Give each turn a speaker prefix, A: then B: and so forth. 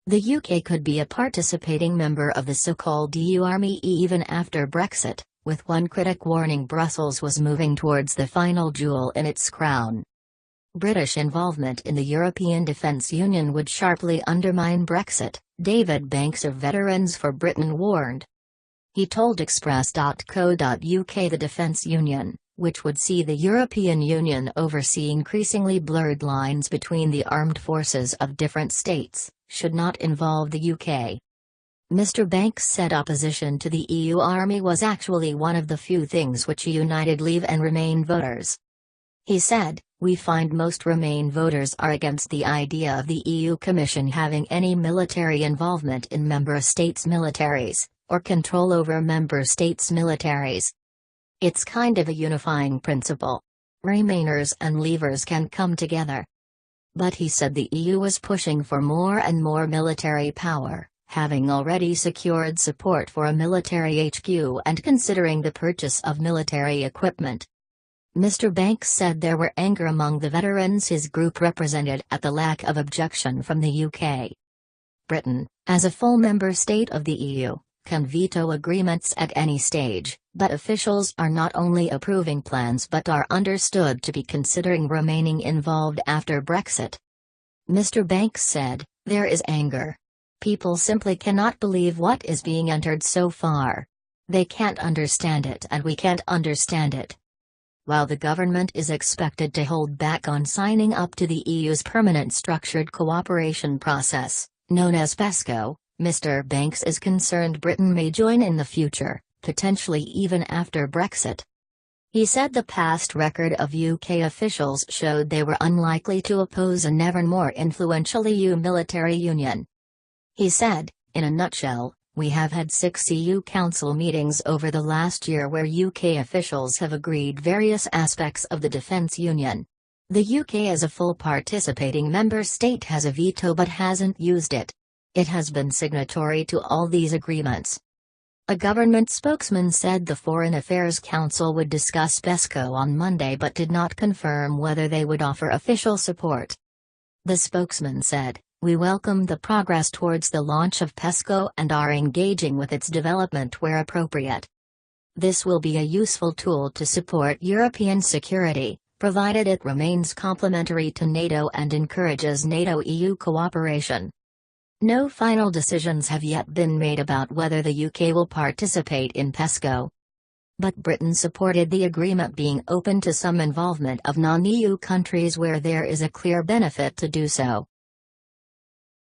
A: The UK could be a participating member of the so-called EU Army even after Brexit, with one critic warning Brussels was moving towards the final jewel in its crown. British involvement in the European Defence Union would sharply undermine Brexit, David Banks of Veterans for Britain warned. He told Express.co.uk the Defence Union, which would see the European Union oversee increasingly blurred lines between the armed forces of different states, should not involve the UK. Mr. Banks said opposition to the EU Army was actually one of the few things which united Leave and Remain voters. He said, "We find most Remain voters are against the idea of the EU Commission having any military involvement in member states' militaries, or control over member states' militaries. It's kind of a unifying principle. Remainers and Leavers can come together." But he said the EU was pushing for more and more military power, having already secured support for a military HQ and considering the purchase of military equipment. Mr. Banks said there were anger among the veterans his group represented at the lack of objection from the UK. Britain, as a full member state of the EU, can veto agreements at any stage, but officials are not only approving plans but are understood to be considering remaining involved after Brexit. Mr. Banks said, "There is anger. People simply cannot believe what is being entered so far. They can't understand it and we can't understand it." While the government is expected to hold back on signing up to the EU's Permanent Structured Cooperation Process, known as PESCO, Mr. Banks is concerned Britain may join in the future, potentially even after Brexit. He said the past record of UK officials showed they were unlikely to oppose an ever more influential EU military union. He said, "In a nutshell, we have had 6 EU Council meetings over the last year where UK officials have agreed various aspects of the defence union. The UK as a full participating member state has a veto but hasn't used it. It has been signatory to all these agreements." A government spokesman said the Foreign Affairs Council would discuss PESCO on Monday but did not confirm whether they would offer official support. The spokesman said, "We welcome the progress towards the launch of PESCO and are engaging with its development where appropriate. This will be a useful tool to support European security, provided it remains complementary to NATO and encourages NATO-EU cooperation." No final decisions have yet been made about whether the UK will participate in PESCO. But Britain supported the agreement being open to some involvement of non-EU countries where there is a clear benefit to do so.